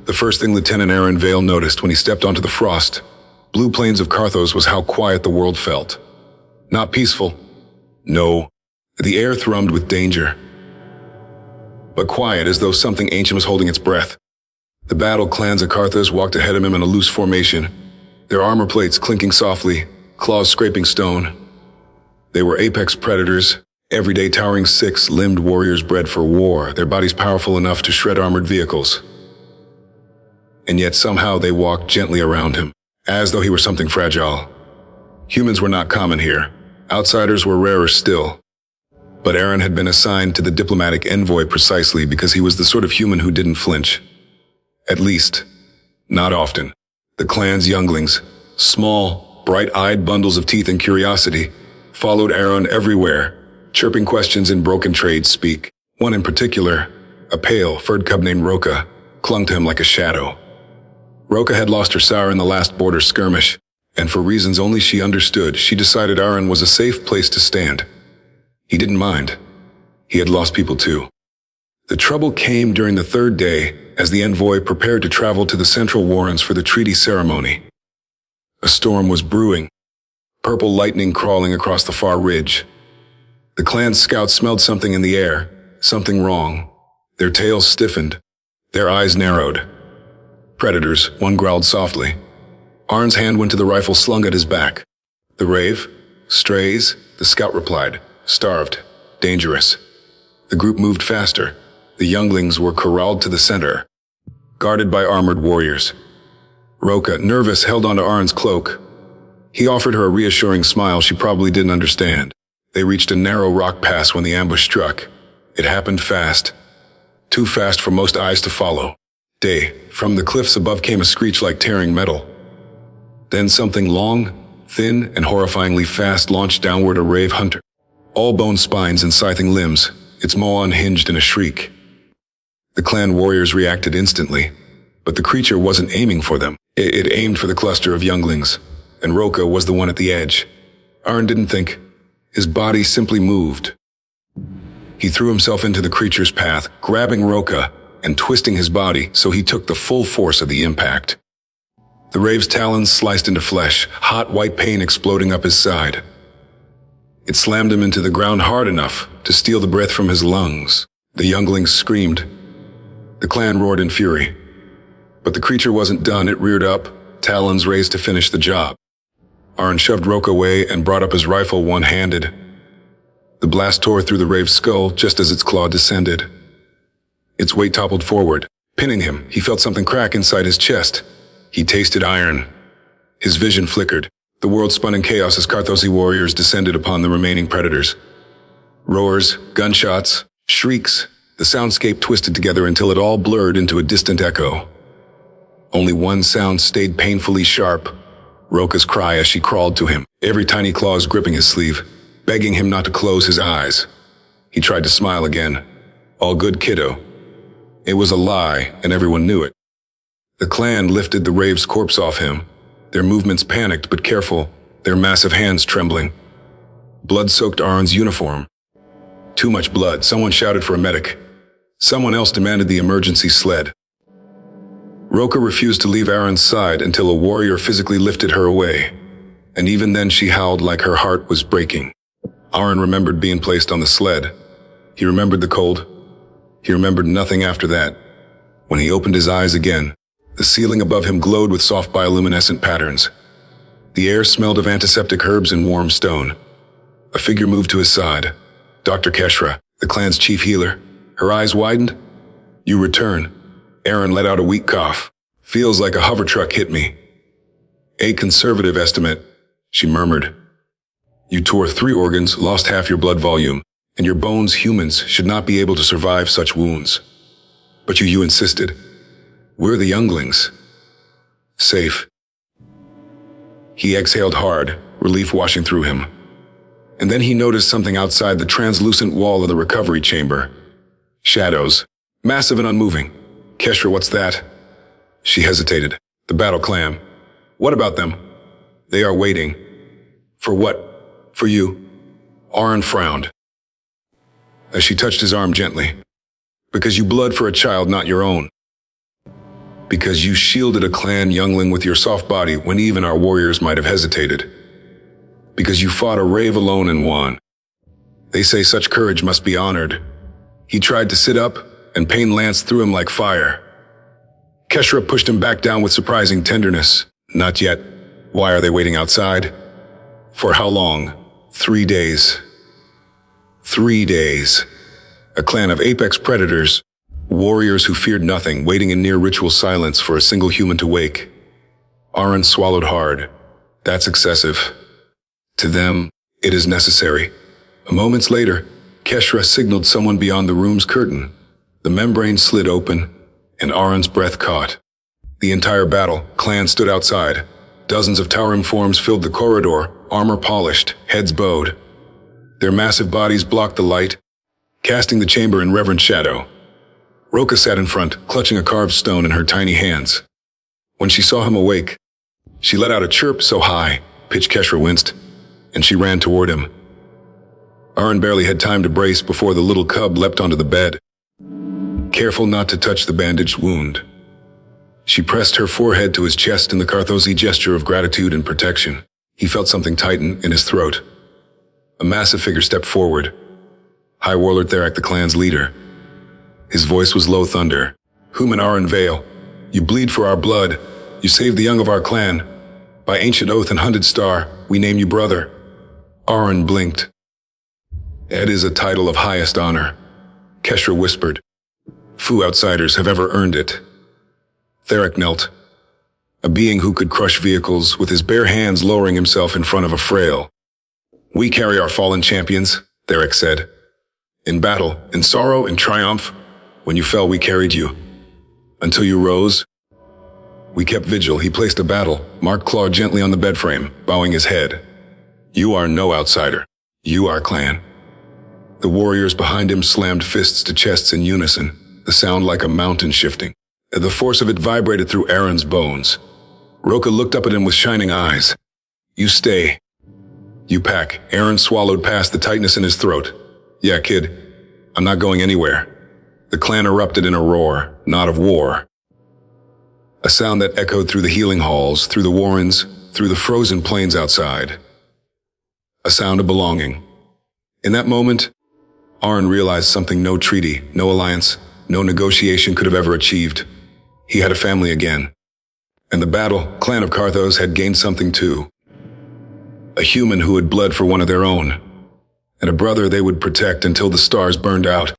The first thing Lieutenant Aron Vale noticed when he stepped onto the frost, blue plains of Carthos, was how quiet the world felt. Not peaceful. No. The air thrummed with danger. But quiet, as though something ancient was holding its breath. The battle clans of Carthos walked ahead of him in a loose formation, their armor plates clinking softly, claws scraping stone. They were apex predators, everyday towering six-limbed warriors bred for war, their bodies powerful enough to shred armored vehicles. And yet somehow they walked gently around him, as though he were something fragile. Humans were not common here. Outsiders were rarer still. But Aron had been assigned to the diplomatic envoy precisely because he was the sort of human who didn't flinch. At least, not often. The clan's younglings, small, bright-eyed bundles of teeth and curiosity, followed Aron everywhere, chirping questions in broken trade speak. One in particular, a pale, furred cub named Roka, clung to him like a shadow. Roka had lost her sire in the last border skirmish, and for reasons only she understood, she decided Aron was a safe place to stand. He didn't mind. He had lost people too. The trouble came during the third day, as the envoy prepared to travel to the central warrens for the treaty ceremony. A storm was brewing, purple lightning crawling across the far ridge. The clan's scouts smelled something in the air, something wrong. Their tails stiffened, their eyes narrowed. Predators, one growled softly. Aron's hand went to the rifle slung at his back. The rave? Strays? The scout replied. Starved. Dangerous. The group moved faster. The younglings were corralled to the center, guarded by armored warriors. Roka, nervous, held onto Aron's cloak. He offered her a reassuring smile she probably didn't understand. They reached a narrow rock pass when the ambush struck. It happened fast. Too fast for most eyes to follow. From the cliffs above came a screech like tearing metal. Then something long, thin, and horrifyingly fast launched downward, a rave hunter. All bone spines and scything limbs, its maw unhinged in a shriek. The clan warriors reacted instantly, but the creature wasn't aiming for them. It aimed for the cluster of younglings, and Roka was the one at the edge. Aron didn't think. His body simply moved. He threw himself into the creature's path, grabbing Roka and twisting his body so he took the full force of the impact. The rave's talons sliced into flesh, hot white pain exploding up his side. It slammed him into the ground hard enough to steal the breath from his lungs. The younglings screamed. The clan roared in fury. But the creature wasn't done. It reared up, talons raised to finish the job. Aron shoved Roka away and brought up his rifle one-handed. The blast tore through the rave's skull just as its claw descended. Its weight toppled forward, pinning him. He felt something crack inside his chest. He tasted iron. His vision flickered. The world spun in chaos as Carthosi warriors descended upon the remaining predators. Roars, gunshots, shrieks. The soundscape twisted together until it all blurred into a distant echo. Only one sound stayed painfully sharp. Roka's cry as she crawled to him, every tiny claws gripping his sleeve, begging him not to close his eyes. He tried to smile again. All good, kiddo. It was a lie, and everyone knew it. The clan lifted the rave's corpse off him, their movements panicked but careful, their massive hands trembling. Blood soaked Aron's uniform. Too much blood. Someone shouted for a medic. Someone else demanded the emergency sled. Roka refused to leave Aron's side until a warrior physically lifted her away, and even then she howled like her heart was breaking. Aron remembered being placed on the sled. He remembered the cold. He remembered nothing after that. When he opened his eyes again, the ceiling above him glowed with soft bioluminescent patterns. The air smelled of antiseptic herbs and warm stone. A figure moved to his side. Dr. Keshra, the clan's chief healer. Her eyes widened. You return. Aron let out a weak cough. Feels like a hover truck hit me. A conservative estimate, she murmured. You tore 3 organs, lost half your blood volume, and your bones, humans, should not be able to survive such wounds. But you insisted. We're the younglings. Safe. He exhaled hard, relief washing through him. And then he noticed something outside the translucent wall of the recovery chamber. Shadows. Massive and unmoving. Keshra, what's that? She hesitated. The battle clam. What about them? They are waiting. For what? For you. Aron frowned, as she touched his arm gently. Because you bled for a child not your own. Because you shielded a clan youngling with your soft body when even our warriors might have hesitated. Because you fought a rave alone and won. They say such courage must be honored. He tried to sit up, and pain lanced through him like fire. Keshra pushed him back down with surprising tenderness. Not yet. Why are they waiting outside? For how long? 3 days. 3 days. A clan of apex predators, warriors who feared nothing, waiting in near ritual silence for a single human to wake. Aron swallowed hard. That's excessive. To them, it is necessary. Moments later, Keshra signaled someone beyond the room's curtain. The membrane slid open, and Aron's breath caught. The entire battle clan stood outside. Dozens of towering forms filled the corridor, armor polished, heads bowed. Their massive bodies blocked the light, casting the chamber in reverent shadow. Roka sat in front, clutching a carved stone in her tiny hands. When she saw him awake, she let out a chirp so high, pitch Keshra winced, and she ran toward him. Aron barely had time to brace before the little cub leapt onto the bed. Careful not to touch the bandaged wound, she pressed her forehead to his chest in the Carthosi gesture of gratitude and protection. He felt something tighten in his throat. A massive figure stepped forward. High Warlord Therak, the clan's leader. His voice was low thunder. Human Aron Vale, you bleed for our blood. You saved the young of our clan. By ancient oath and hunted star, we name you brother. Aron blinked. It is a title of highest honor, Keshra whispered. Few outsiders have ever earned it. Therak knelt, a being who could crush vehicles with his bare hands, lowering himself in front of a frail. We carry our fallen champions, Therak said. In battle, in sorrow, in triumph, when you fell we carried you. Until you rose, we kept vigil. He placed a battle mark claw gently on the bed frame, bowing his head. You are no outsider. You are clan. The warriors behind him slammed fists to chests in unison, the sound like a mountain shifting. The force of it vibrated through Aron's bones. Roka looked up at him with shining eyes. You stay. You pack. Aron swallowed past the tightness in his throat. Yeah, kid. I'm not going anywhere. The clan erupted in a roar, not of war. A sound that echoed through the healing halls, through the warrens, through the frozen plains outside. A sound of belonging. In that moment, Aron realized something no treaty, no alliance, no negotiation could have ever achieved. He had a family again. And the battle, clan of Carthos, had gained something too. A human who had bled for one of their own. And a brother they would protect until the stars burned out.